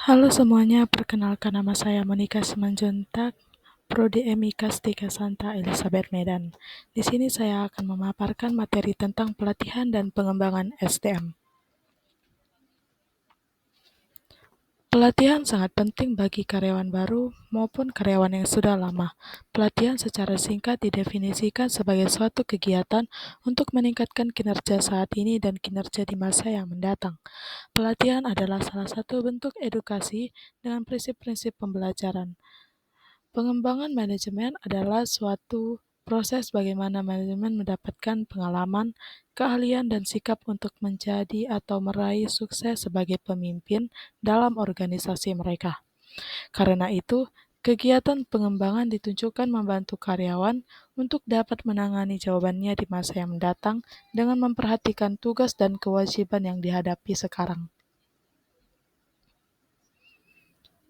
Halo semuanya, perkenalkan nama saya Monica Simanjuntak, Prodi MIKA Stika Santa Elizabeth Medan. Di sini saya akan memaparkan materi tentang pelatihan dan pengembangan SDM. Pelatihan sangat penting bagi karyawan baru maupun karyawan yang sudah lama. Pelatihan secara singkat didefinisikan sebagai suatu kegiatan untuk meningkatkan kinerja saat ini dan kinerja di masa yang mendatang. Pelatihan adalah salah satu bentuk edukasi dengan prinsip-prinsip pembelajaran. Pengembangan manajemen adalah suatu proses bagaimana manajemen mendapatkan pengalaman, keahlian, dan sikap untuk menjadi atau meraih sukses sebagai pemimpin dalam organisasi mereka. Karena itu, kegiatan pengembangan ditunjukkan membantu karyawan untuk dapat menangani jawabannya di masa yang mendatang dengan memperhatikan tugas dan kewajiban yang dihadapi sekarang.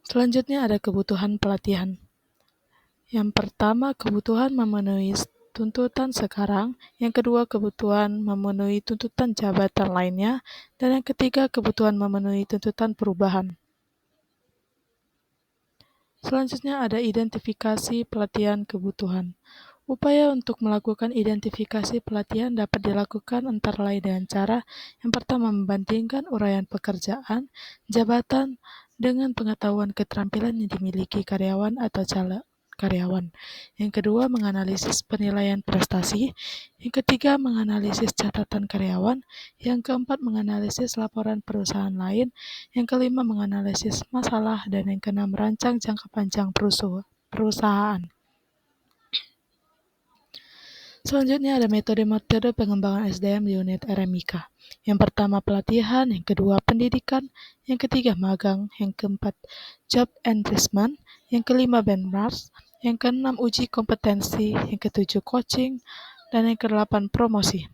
Selanjutnya ada kebutuhan pelatihan. Yang pertama, kebutuhan memenuhi tuntutan sekarang. Yang kedua, kebutuhan memenuhi tuntutan jabatan lainnya. Dan yang ketiga, kebutuhan memenuhi tuntutan perubahan. Selanjutnya ada identifikasi pelatihan kebutuhan. Upaya untuk melakukan identifikasi pelatihan dapat dilakukan antara lain dengan cara yang pertama membandingkan uraian pekerjaan, jabatan dengan pengetahuan keterampilan yang dimiliki karyawan atau calon karyawan. Yang kedua, menganalisis penilaian prestasi. Yang ketiga, menganalisis catatan karyawan. Yang keempat, menganalisis laporan perusahaan lain. Yang kelima, menganalisis masalah. Dan yang keenam, merancang jangka panjang perusahaan. Selanjutnya ada metode-metode pengembangan SDM di unit RMIK. Yang pertama pelatihan, yang kedua pendidikan, yang ketiga magang, yang keempat job enrichment, yang kelima benchmark, yang keenam uji kompetensi, yang ketujuh coaching, dan yang kedelapan promosi.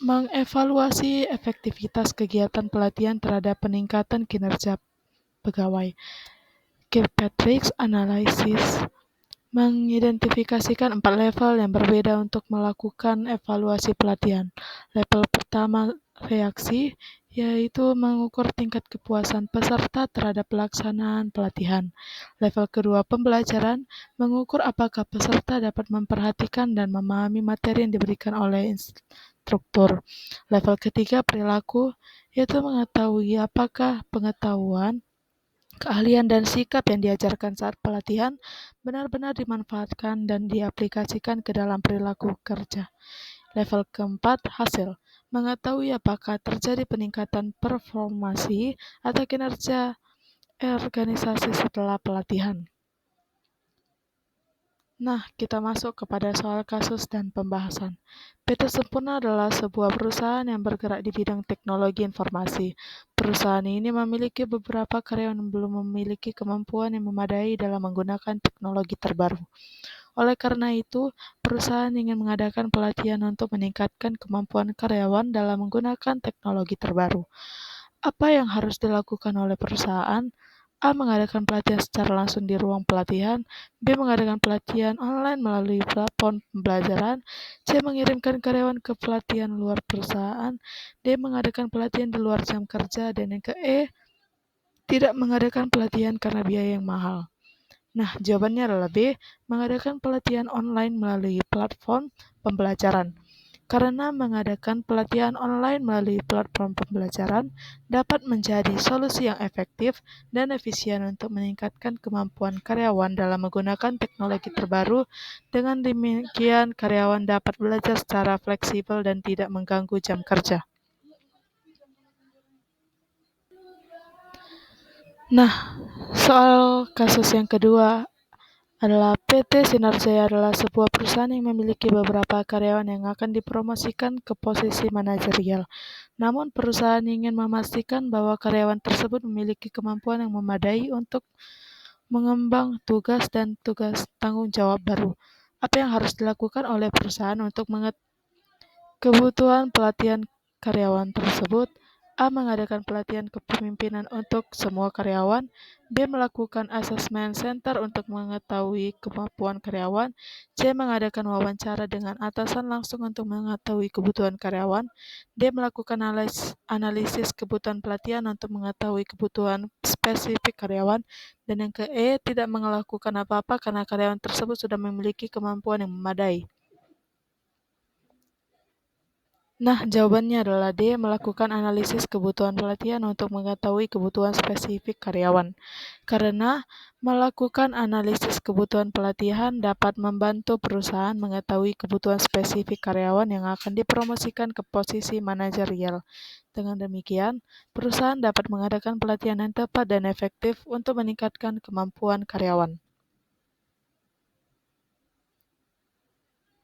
Mengevaluasi efektivitas kegiatan pelatihan terhadap peningkatan kinerja pegawai. Kirkpatrick's Analysis mengidentifikasikan 4 level yang berbeda untuk melakukan evaluasi pelatihan. Level pertama reaksi, yaitu mengukur tingkat kepuasan peserta terhadap pelaksanaan pelatihan. Level kedua pembelajaran, mengukur apakah peserta dapat memperhatikan dan memahami materi yang diberikan oleh instruktur. Level ketiga perilaku, yaitu mengetahui apakah pengetahuan, keahlian dan sikap yang diajarkan saat pelatihan benar-benar dimanfaatkan dan diaplikasikan ke dalam perilaku kerja. Level keempat, hasil. Mengetahui apakah terjadi peningkatan performasi atau kinerja organisasi setelah pelatihan. Nah, kita masuk kepada soal kasus dan pembahasan. PT Sempurna adalah sebuah perusahaan yang bergerak di bidang teknologi informasi. Perusahaan ini memiliki beberapa karyawan yang belum memiliki kemampuan yang memadai dalam menggunakan teknologi terbaru. Oleh karena itu, perusahaan ingin mengadakan pelatihan untuk meningkatkan kemampuan karyawan dalam menggunakan teknologi terbaru. Apa yang harus dilakukan oleh perusahaan? A. Mengadakan pelatihan secara langsung di ruang pelatihan. B. Mengadakan pelatihan online melalui platform pembelajaran. C. Mengirimkan karyawan ke pelatihan luar perusahaan. D. Mengadakan pelatihan di luar jam kerja. Dan yang ke-E, tidak mengadakan pelatihan karena biaya yang mahal. Nah, jawabannya adalah B. Mengadakan pelatihan online melalui platform pembelajaran. Karena mengadakan pelatihan online melalui platform pembelajaran dapat menjadi solusi yang efektif dan efisien untuk meningkatkan kemampuan karyawan dalam menggunakan teknologi terbaru. Dengan demikian, karyawan dapat belajar secara fleksibel dan tidak mengganggu jam kerja. Nah, soal kasus yang kedua adalah PT Sinar Jaya adalah sebuah perusahaan yang memiliki beberapa karyawan yang akan dipromosikan ke posisi manajerial. Namun perusahaan ingin memastikan bahwa karyawan tersebut memiliki kemampuan yang memadai untuk mengembang tugas dan tugas tanggung jawab baru. Apa yang harus dilakukan oleh perusahaan untuk mengetahui kebutuhan pelatihan karyawan tersebut? A. Mengadakan pelatihan kepemimpinan untuk semua karyawan. B. Melakukan asesmen center untuk mengetahui kemampuan karyawan. C. Mengadakan wawancara dengan atasan langsung untuk mengetahui kebutuhan karyawan. D. Melakukan analisis kebutuhan pelatihan untuk mengetahui kebutuhan spesifik karyawan. Dan yang ke E. Tidak melakukan apa-apa karena karyawan tersebut sudah memiliki kemampuan yang memadai. Nah, jawabannya adalah D. Melakukan analisis kebutuhan pelatihan untuk mengetahui kebutuhan spesifik karyawan. Karena melakukan analisis kebutuhan pelatihan dapat membantu perusahaan mengetahui kebutuhan spesifik karyawan yang akan dipromosikan ke posisi manajerial. Dengan demikian, perusahaan dapat mengadakan pelatihan yang tepat dan efektif untuk meningkatkan kemampuan karyawan.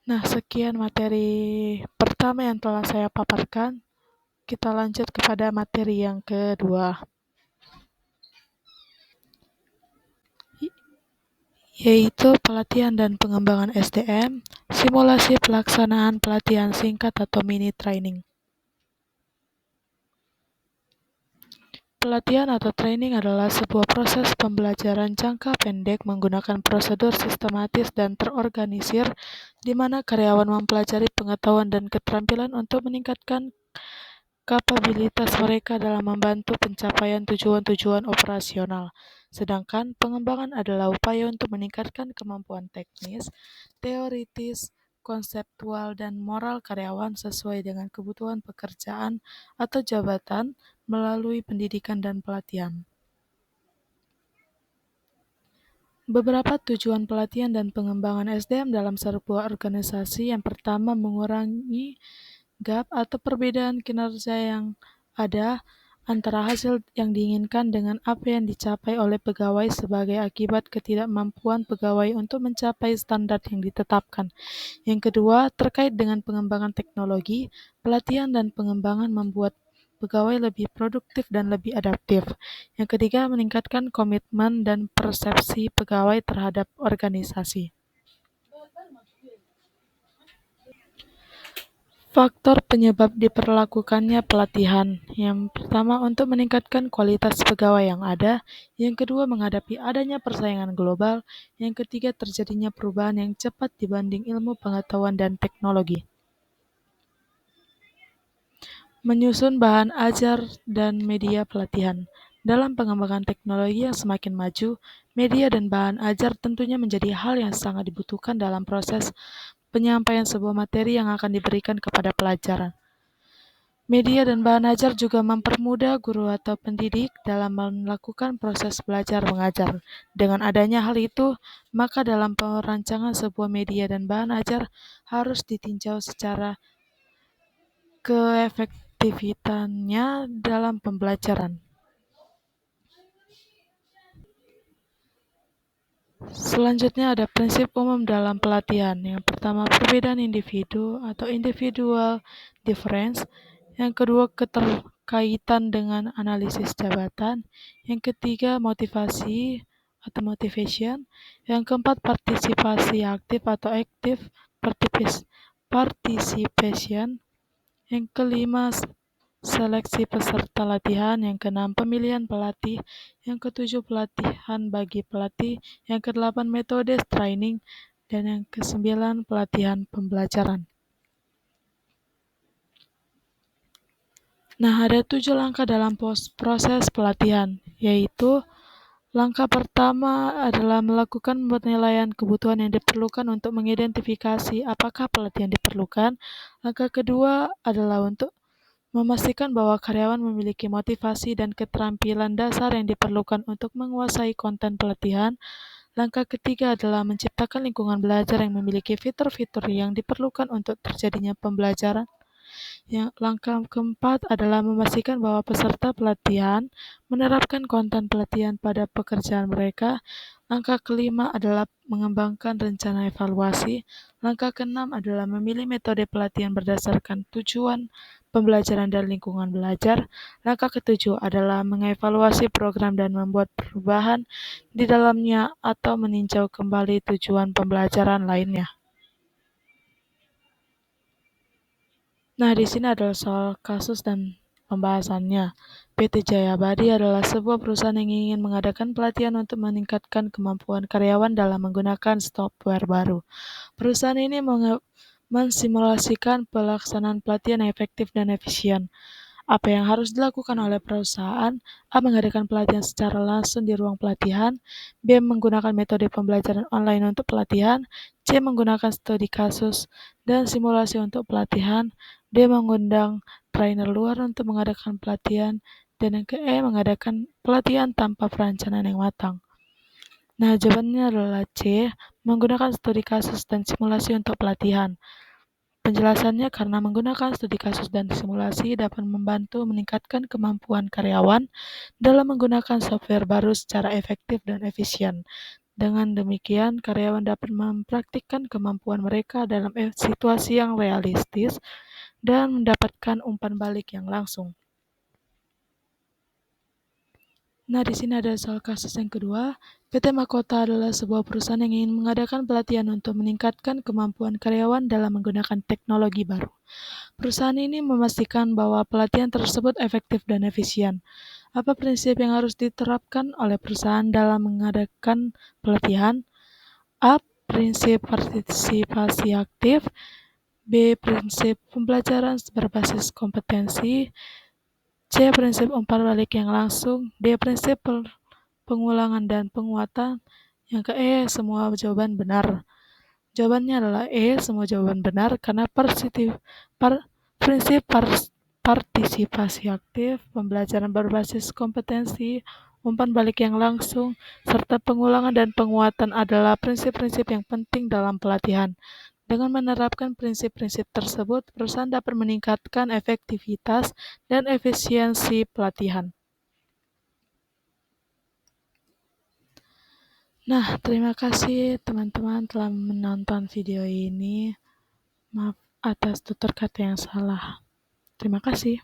Nah, sekian materi pertama yang telah saya paparkan. Kita lanjut kepada materi yang kedua, yaitu pelatihan dan pengembangan SDM, simulasi pelaksanaan pelatihan singkat atau mini training. Pelatihan atau training adalah sebuah proses pembelajaran jangka pendek menggunakan prosedur sistematis dan terorganisir, di mana karyawan mempelajari pengetahuan dan keterampilan untuk meningkatkan kapabilitas mereka dalam membantu pencapaian tujuan-tujuan operasional. Sedangkan pengembangan adalah upaya untuk meningkatkan kemampuan teknis, teoritis, konseptual, dan moral karyawan sesuai dengan kebutuhan pekerjaan atau jabatan melalui pendidikan dan pelatihan. Beberapa tujuan pelatihan dan pengembangan SDM dalam sebuah organisasi. Yang pertama, mengurangi gap atau perbedaan kinerja yang ada antara hasil yang diinginkan dengan apa yang dicapai oleh pegawai sebagai akibat ketidakmampuan pegawai untuk mencapai standar yang ditetapkan. Yang kedua, terkait dengan pengembangan teknologi, pelatihan dan pengembangan membuat pegawai lebih produktif dan lebih adaptif. Yang ketiga, meningkatkan komitmen dan persepsi pegawai terhadap organisasi. Faktor penyebab diperlakukannya pelatihan. Yang pertama, untuk meningkatkan kualitas pegawai yang ada. Yang kedua, menghadapi adanya persaingan global. Yang ketiga, terjadinya perubahan yang cepat dibanding ilmu pengetahuan dan teknologi. Menyusun bahan ajar dan media pelatihan. Dalam pengembangan teknologi yang semakin maju, media dan bahan ajar tentunya menjadi hal yang sangat dibutuhkan dalam proses penyampaian sebuah materi yang akan diberikan kepada pelajaran. Media dan bahan ajar juga mempermudah guru atau pendidik dalam melakukan proses belajar mengajar. Dengan adanya hal itu, maka dalam perancangan sebuah media dan bahan ajar harus ditinjau secara keefektifitannya dalam pembelajaran. Selanjutnya ada prinsip umum dalam pelatihan. Yang pertama, perbedaan individu atau individual difference. Yang kedua, keterkaitan dengan analisis jabatan. Yang ketiga, motivasi atau motivation. Yang keempat, partisipasi aktif atau active participation. Yang kelima, seleksi peserta latihan. Yang keenam, pemilihan pelatih. Yang ketujuh, pelatihan bagi pelatih. Yang kedelapan, metode training. Dan yang kesembilan, pelatihan pembelajaran. Nah, ada 7 langkah dalam proses pelatihan, yaitu langkah pertama adalah melakukan penilaian kebutuhan yang diperlukan untuk mengidentifikasi apakah pelatihan diperlukan. Langkah kedua adalah untuk memastikan bahwa karyawan memiliki motivasi dan keterampilan dasar yang diperlukan untuk menguasai konten pelatihan. Langkah ketiga adalah menciptakan lingkungan belajar yang memiliki fitur-fitur yang diperlukan untuk terjadinya pembelajaran. Langkah keempat adalah memastikan bahwa peserta pelatihan menerapkan konten pelatihan pada pekerjaan mereka. Langkah kelima adalah mengembangkan rencana evaluasi. Langkah keenam adalah memilih metode pelatihan berdasarkan tujuan pembelajaran dan lingkungan belajar. Langkah ketujuh adalah mengevaluasi program dan membuat perubahan di dalamnya atau meninjau kembali tujuan pembelajaran lainnya. Nah, di sini adalah soal kasus dan pembahasannya. PT Jayabadi adalah sebuah perusahaan yang ingin mengadakan pelatihan untuk meningkatkan kemampuan karyawan dalam menggunakan software baru. Perusahaan ini mensimulasikan pelaksanaan pelatihan yang efektif dan efisien. Apa yang harus dilakukan oleh perusahaan? A. Mengadakan pelatihan secara langsung di ruang pelatihan. B. Menggunakan metode pembelajaran online untuk pelatihan. C. Menggunakan studi kasus dan simulasi untuk pelatihan. D. Mengundang trainer luar untuk mengadakan pelatihan. Dan yang ke-E. Mengadakan pelatihan tanpa perencanaan yang matang. Nah, jawabannya adalah C. Menggunakan studi kasus dan simulasi untuk pelatihan. Penjelasannya karena menggunakan studi kasus dan simulasi dapat membantu meningkatkan kemampuan karyawan dalam menggunakan software baru secara efektif dan efisien. Dengan demikian, karyawan dapat mempraktikkan kemampuan mereka dalam situasi yang realistis dan mendapatkan umpan balik yang langsung. Nah, di sini ada soal kasus yang kedua. PT Mahkota adalah sebuah perusahaan yang ingin mengadakan pelatihan untuk meningkatkan kemampuan karyawan dalam menggunakan teknologi baru. Perusahaan ini memastikan bahwa pelatihan tersebut efektif dan efisien. Apa prinsip yang harus diterapkan oleh perusahaan dalam mengadakan pelatihan? A. Prinsip partisipasi aktif. B. Prinsip pembelajaran berbasis kompetensi. C. Prinsip umpan balik yang langsung. D. Prinsip pengulangan dan penguatan. Yang ke-E, semua jawaban benar. Jawabannya adalah E, semua jawaban benar karena prinsip partisipasi aktif, pembelajaran berbasis kompetensi, umpan balik yang langsung, serta pengulangan dan penguatan adalah prinsip-prinsip yang penting dalam pelatihan. Dengan menerapkan prinsip-prinsip tersebut, perusahaan dapat meningkatkan efektivitas dan efisiensi pelatihan. Nah, terima kasih teman-teman telah menonton video ini. Maaf atas tutur kata yang salah. Terima kasih.